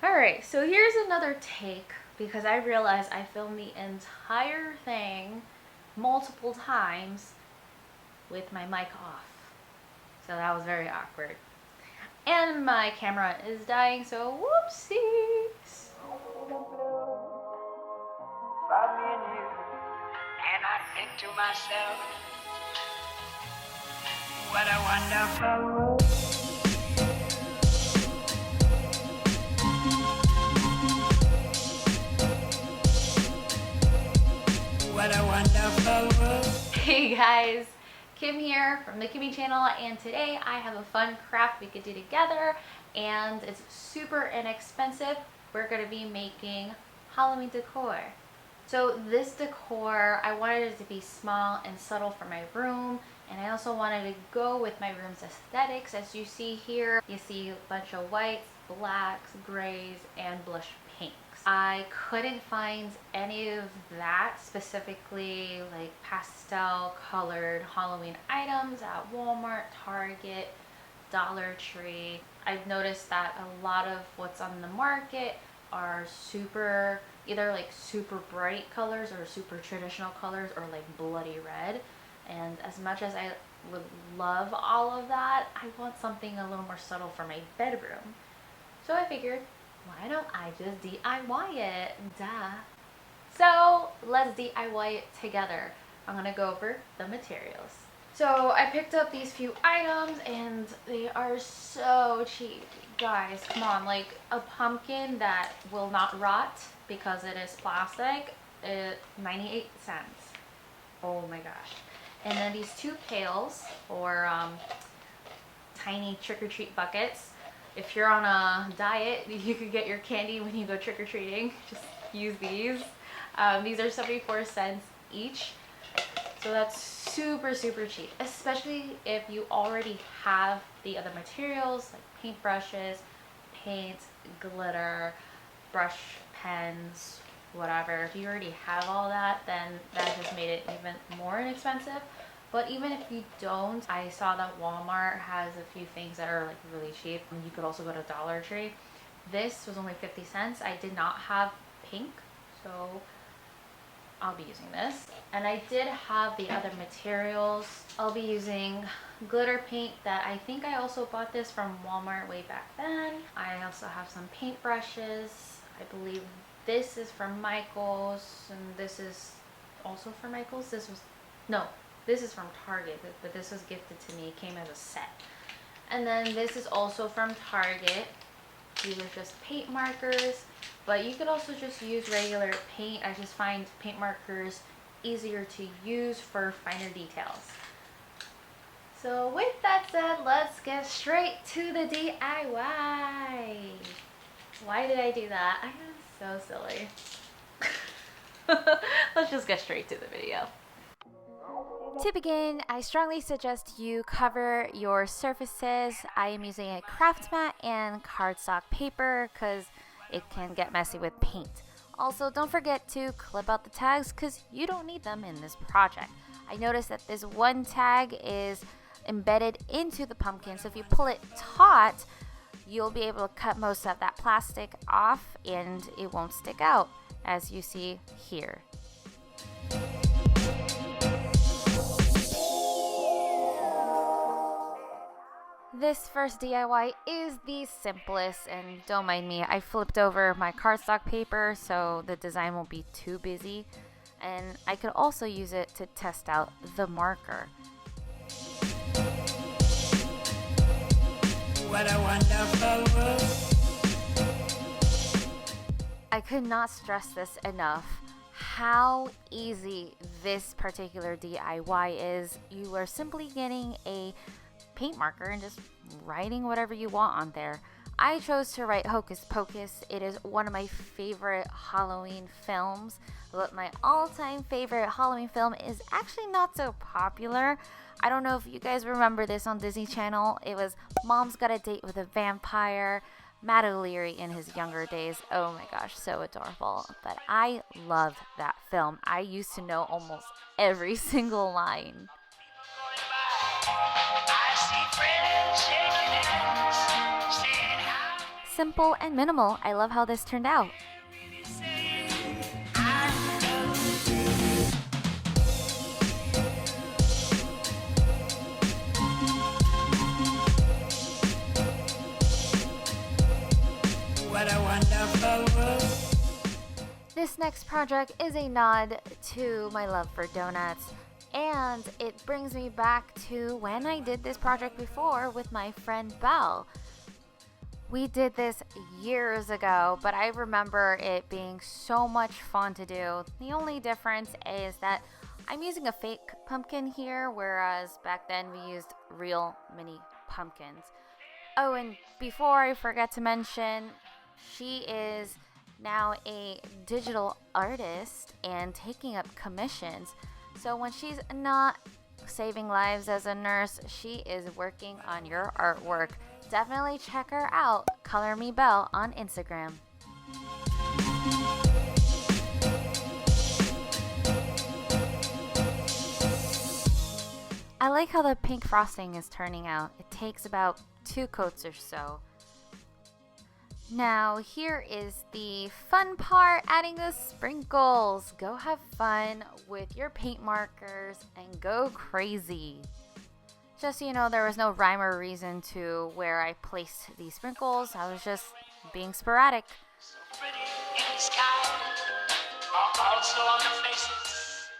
Alright, so here's another take because I realized I filmed the entire thing multiple times with my mic off. So that was very awkward. And my camera is dying, so whoopsies. And I think to myself, what a wonderful world. What a wonderful world. Hey guys, Kim here from the Kimmy channel, and today I have a fun craft we could do together, and it's super inexpensive. We're going to be making Halloween decor. So this decor, I wanted it to be small and subtle for my room, and I also wanted to go with my room's aesthetics. As you see here, you see a bunch of whites, blacks, grays, and blush pinks. I couldn't find any of that, specifically like pastel colored Halloween items at Walmart, Target, Dollar Tree. I've noticed that a lot of what's on the market are either like super bright colors or super traditional colors or like bloody red. And as much as I would love all of that, I want something a little more subtle for my bedroom. So I figured, why don't I just DIY it? Duh. So let's DIY it together. I'm gonna go over the materials. So I picked up these few items and they are so cheap. Guys, come on, like a pumpkin that will not rot because it is plastic, 98 cents. Oh my gosh. And then these two pails, or tiny trick-or-treat buckets. If you're on a diet, you could get your candy when you go trick-or-treating. Just use these. These are 74 cents each. So that's super, super cheap, especially if you already have the other materials like paintbrushes, paint, glitter, brush pens, whatever. If you already have all that, then that just made it even more inexpensive. But even if you don't, I saw that Walmart has a few things that are like really cheap. You could also go to Dollar Tree. This was only 50 cents. I did not have pink, so I'll be using this. And I did have the other materials. I'll be using glitter paint that I think I also bought this from Walmart way back then. I also have some paint brushes. I believe this is from Michael's, and this is also from Michael's. This is from Target, but this was gifted to me. It came as a set. And then this is also from Target. These are just paint markers, but you could also just use regular paint. I just find paint markers easier to use for finer details. So with that said, let's get straight to the DIY. Why did I do that? I am so silly. Let's just get straight to the video. To begin, I strongly suggest you cover your surfaces. I am using a craft mat and cardstock paper because it can get messy with paint. Also, don't forget to clip out the tags because you don't need them in this project. I noticed that this one tag is embedded into the pumpkin, so if you pull it taut, you'll be able to cut most of that plastic off and it won't stick out, as you see here. This first DIY is the simplest, and don't mind me, I flipped over my cardstock paper so the design won't be too busy, and I could also use it to test out the marker. What a wonderful world. I could not stress this enough. How easy this particular DIY is. You are simply getting a paint marker and just writing whatever you want on there. I chose to write Hocus Pocus. It is one of my favorite Halloween films, but my all-time favorite Halloween film is actually not so popular. I don't know if you guys remember this on Disney Channel. It was Mom's Got a Date with a Vampire. Matt O'Leary in his younger days. Oh my gosh, so adorable. But I loved that film. I used to know almost every single line. simple and minimal. I love how this turned out. What a wonderful world. This next project is a nod to my love for donuts, and it brings me back to when I did this project before with my friend Belle. We did this years ago, but I remember it being so much fun to do. The only difference is that I'm using a fake pumpkin here, whereas back then we used real mini pumpkins. Oh, and before I forget to mention, she is now a digital artist and taking up commissions. So when she's not saving lives as a nurse, she is working on your artwork. Definitely check her out. Color Me Belle on Instagram. I like how the pink frosting is turning out. It takes about 2 coats or so. Now here is the fun part, adding the sprinkles. Go have fun with your paint markers and go crazy. Just so you know, there was no rhyme or reason to where I placed these sprinkles. I was just being sporadic.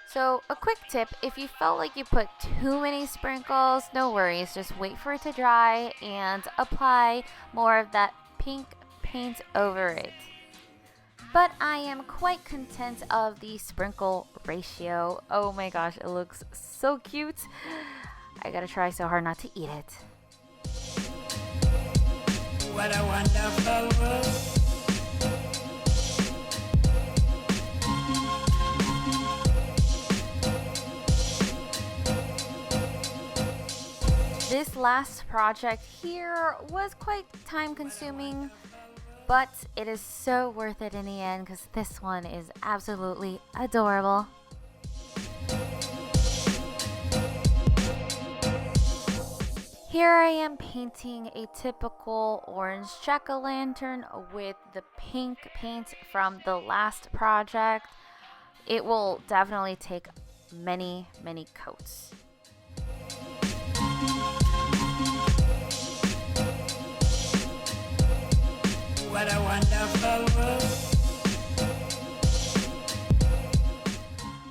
So a quick tip, if you felt like you put too many sprinkles, no worries. Just wait for it to dry and apply more of that pink paint over it. But I am quite content of the sprinkle ratio. Oh my gosh, it looks so cute. I gotta try so hard not to eat it. What a wonderful world. This last project here was quite time consuming, but it is so worth it in the end because this one is absolutely adorable. Here I am painting a typical orange jack-o'-lantern with the pink paint from the last project. It will definitely take many coats. What a wonderful world.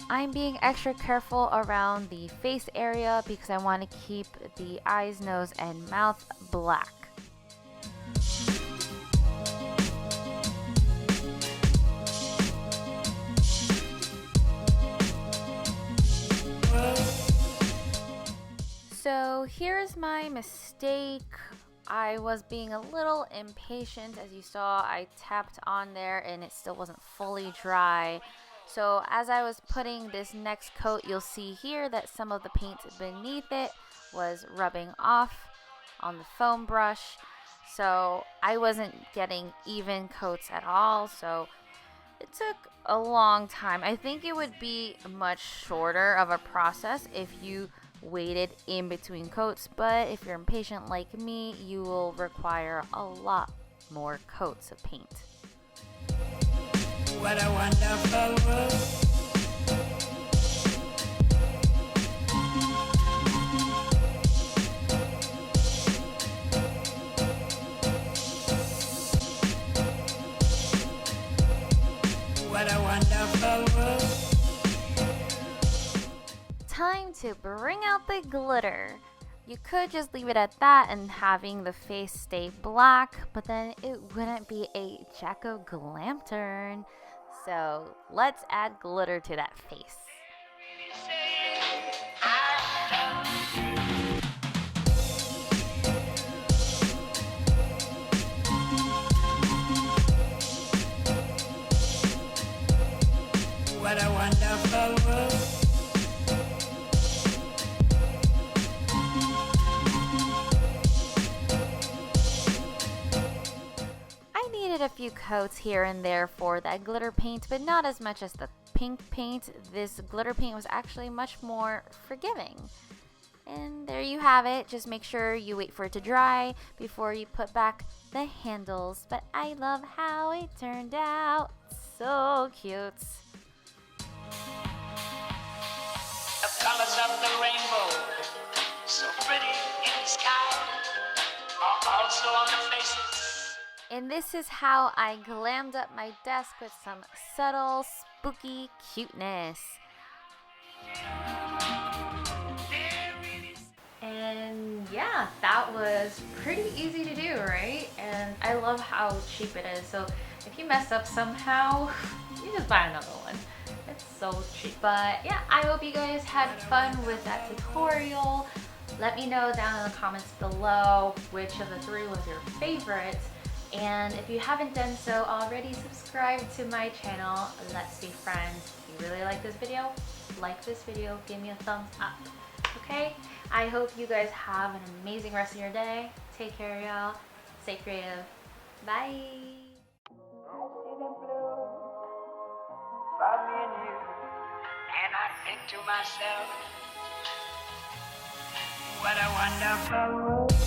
I'm being extra careful around the face area because I want to keep the eyes, nose, and mouth black. So here's my mistake. I was being a little impatient. As you saw, I tapped on there and it still wasn't fully dry. So as I was putting this next coat, you'll see here that some of the paint beneath it was rubbing off on the foam brush. So I wasn't getting even coats at all. So it took a long time. I think it would be much shorter of a process if you waited in between coats, but if you're impatient like me, you will require a lot more coats of paint. What a wonderful world. What a wonderful world. Time to bring out the glitter. You could just leave it at that and having the face stay black, but then it wouldn't be a jack-o'-lantern. So let's add glitter to that face. What a wonderful world. A few coats here and there for that glitter paint, but not as much as the pink paint. This glitter paint was actually much more forgiving. And there you have it. Just make sure you wait for it to dry before you put back the handles. But I love how it turned out. So cute. The colors of the rainbow, so pretty in the sky, are also on the faces. And this is how I glammed up my desk with some subtle, spooky cuteness. And yeah, that was pretty easy to do, right? And I love how cheap it is. So if you mess up somehow, you just buy another one. It's so cheap. But yeah, I hope you guys had fun with that tutorial. Let me know down in the comments below which of the three was your favorite. And if you haven't done so already, subscribe to my channel. Let's be friends. If you really like this video, give me a thumbs up. Okay? I hope you guys have an amazing rest of your day. Take care, y'all. Stay creative. Bye. I see the blue for me and you, and I think to myself, what a wonderful world.